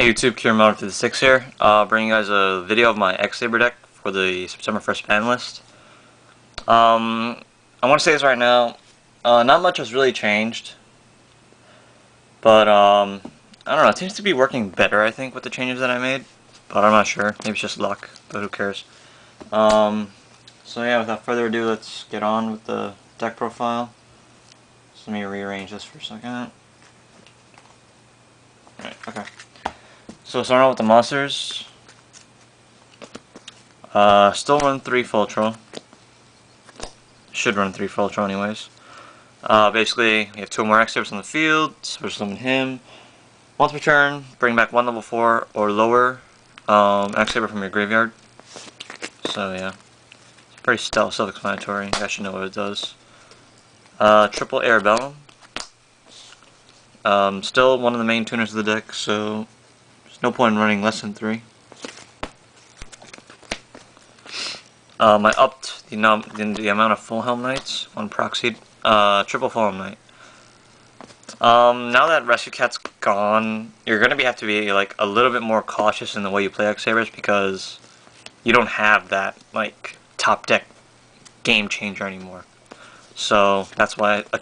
Hey YouTube, Kieran56 here, bringing you guys a video of my X-Saber deck for the September 1st ban list. I want to say this right now, not much has really changed, but I don't know, it seems to be working better I think with the changes that I made, but I'm not sure, maybe it's just luck, but who cares. So yeah, without further ado, let's get on with the deck profile. So let me rearrange this for a second. Alright, okay. So starting out with the monsters, still run 3 Fultro. Should run 3 Fultro anyways. Basically, we have 2 more X-Sabers on the field, special summon him. Once per turn, bring back 1 level 4 or lower X-Saber from your graveyard. So yeah, it's pretty self-explanatory. You guys should know what it does. Triple Arabellum. Still one of the main tuners of the deck, so there's no point in running less than 3. I upped the amount of Full Helm Knights on proxied. Triple Full Helm Knight. Now that Rescue Cat's gone, you're gonna have to be like a little bit more cautious in the way you play X-Sabers because you don't have that like top deck game changer anymore. So that's why a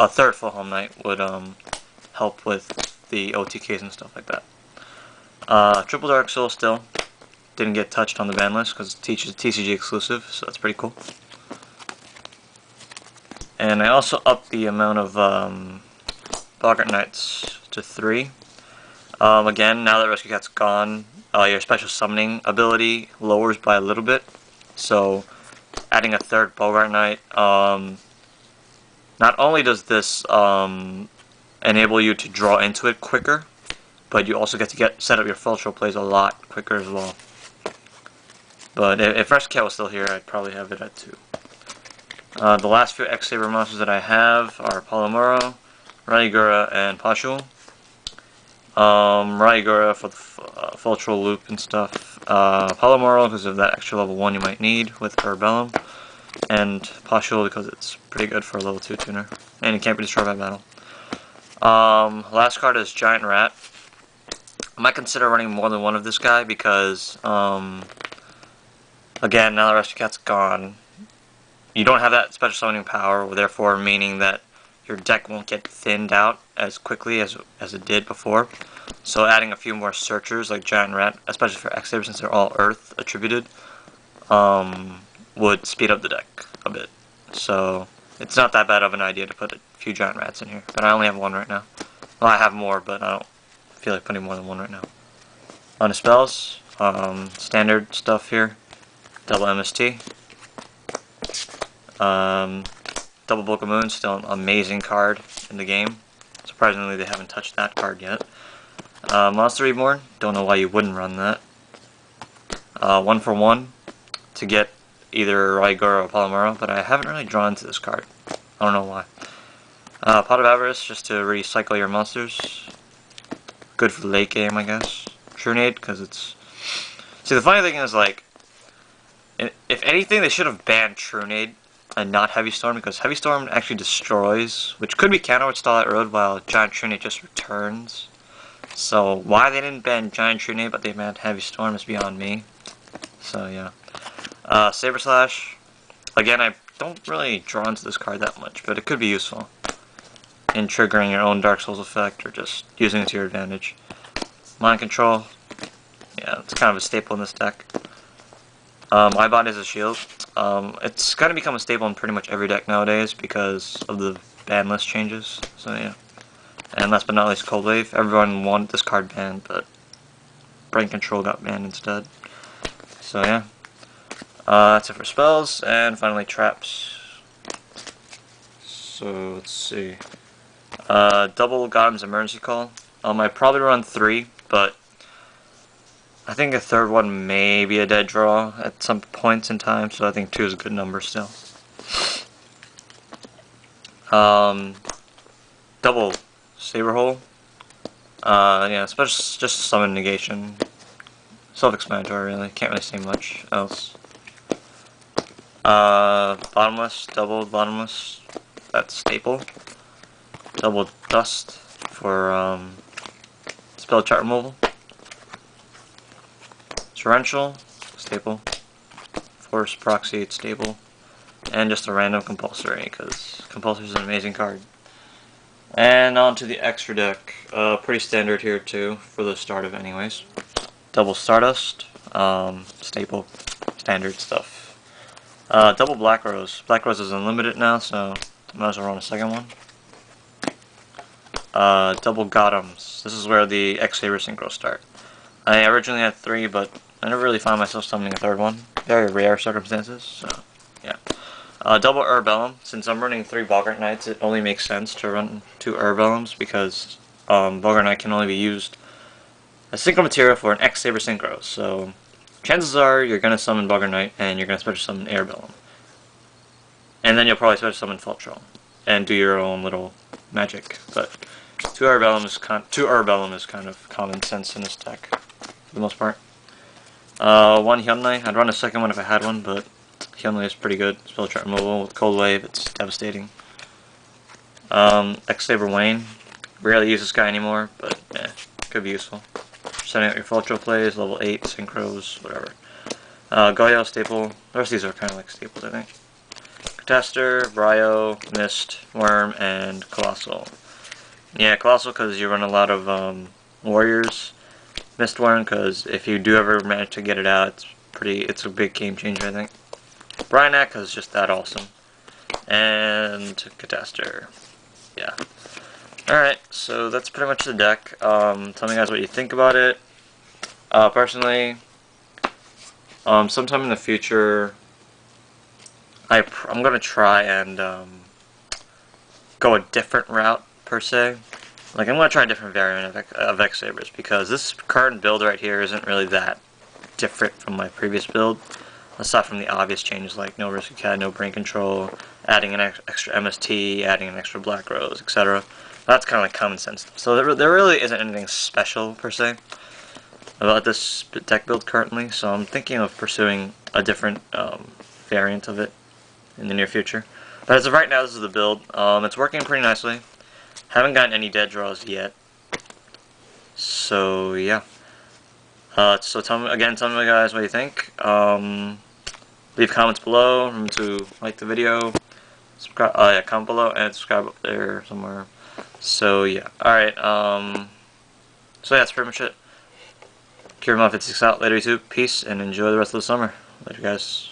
third Full Helm Knight would help with the OTKs and stuff like that. Triple Dark Soul still didn't get touched on the ban list because it's TCG exclusive, so that's pretty cool. And I also upped the amount of Boggart Knights to 3. Again, now that Rescue Cat's gone, your special summoning ability lowers by a little bit. So adding a third Boggart Knight, not only does this enable you to draw into it quicker, but you also get to set up your Fultro plays a lot quicker as well. But if Rescue Cat was still here, I'd probably have it at 2. The last few X-Saber monsters that I have are Palomuro, Raigura, and Pashul. Raigura for the Fultro loop and stuff. Palomuro because of that extra level 1 you might need with Arabellum. And Pashul because it's pretty good for a level 2 tuner. And it can't be destroyed by battle. Last card is Giant Rat. I might consider running more than one of this guy because, again, now that Rescue Cat's gone, you don't have that special summoning power, therefore meaning that your deck won't get thinned out as quickly as it did before. So adding a few more searchers like Giant Rat, especially for X-Sabers since they're all Earth attributed, would speed up the deck a bit. So it's not that bad of an idea to put a few Giant Rats in here, but I only have 1 right now. Well, I have more, but I don't feel like putting more than 1 right now. On the spells, standard stuff here. Double MST. Double Book of Moon, still an amazing card in the game. Surprisingly, they haven't touched that card yet. Monster Reborn, don't know why you wouldn't run that. 1 for 1 to get either Raigura or Palomuro, but I haven't really drawn to this card. I don't know why. Pot of Avarice, just to recycle your monsters. Good for the late game, I guess. Trunade, because it's... See, the funny thing is, like, if anything, they should have banned Trunade and not Heavy Storm, because Heavy Storm actually destroys, which could be counter with Starlight Road, while Giant Trunade just returns. So, why they didn't ban Giant Trunade, but they banned Heavy Storm is beyond me. So, yeah. Saber Slash. Again, I don't really draw into this card that much, but it could be useful in triggering your own Dark Souls effect, or just using it to your advantage. Mind Control. Yeah, it's kind of a staple in this deck. Eyebot is a shield. It's going to become a staple in pretty much every deck nowadays because of the ban list changes. So yeah. And last but not least, Cold Wave. Everyone wanted this card banned, but Brain Control got banned instead. So yeah. That's it for spells, and finally traps. So let's see. Double God's Emergency Call. I'd probably run 3, but I think a third one may be a dead draw at some points in time, so I think 2 is a good number still. Double Saber Hole. Yeah, especially just summon negation. Self-explanatory, really. Can't really say much else. Bottomless, double bottomless. That's staple. Double Dust for spell chart removal. Torrential, staple. Force Proxy, it's stable. And just a random Compulsory, because Compulsory is an amazing card. And on to the extra deck. Pretty standard here too, for the start of anyways. Double Stardust, staple, standard stuff. Double Black Rose. Black Rose is unlimited now, so I might as well run a second one. Double Gothams. This is where the X-Saber synchros start. I originally had 3, but I never really found myself summoning a 3rd one. Very rare circumstances, so yeah. Double Urbellum. Since I'm running 3 Boggart Knights, it only makes sense to run 2 Urbellums because Boggart Knight can only be used as synchro material for an X-Saber synchro. So chances are you're going to summon Boggart Knight and you're going to special summon Airbellum. And then you'll probably special summon Fultro and do your own little magic. But 2 Urbellum is kind of common sense in this deck for the most part. 1 Hyunnae. I'd run a second one if I had one, but Hyunnae is pretty good. Spell chart removal with Cold Wave, it's devastating. X-Saber Wayne. Rarely use this guy anymore, but could be useful. Setting out your Fultro plays, level 8, synchros, whatever. Goyo, staple. The rest of these are kind of like staples, I think. Catastor, Bryo, Mist, Worm, and Colossal. Yeah, Colossal because you run a lot of Warriors. Mist Worm because if you do ever manage to get it out, it's a big game changer, I think. Bryonak because it's just that awesome. And Catastor. Yeah. Alright, so that's pretty much the deck. Tell me guys what you think about it. Personally, sometime in the future, I'm going to try and go a different route, per se. Like, I'm going to try a different variant of X-Sabers, because this current build right here isn't really that different from my previous build. Aside from the obvious changes like no Risky Cat, no Brain Control, adding an extra MST, adding an extra Black Rose, etc. That's kind of like common sense stuff. So there really isn't anything special, per se, about this deck build currently. So I'm thinking of pursuing a different variant of it in the near future. But as of right now, this is the build. It's working pretty nicely. Haven't gotten any dead draws yet. So yeah. So tell me guys what you think. Leave comments below. Remember to like the video. Subscribe. Yeah, comment below and subscribe up there somewhere. So yeah. Alright. So yeah, that's pretty much it. Kieran56 out. Later YouTube. Peace and enjoy the rest of the summer. Later guys.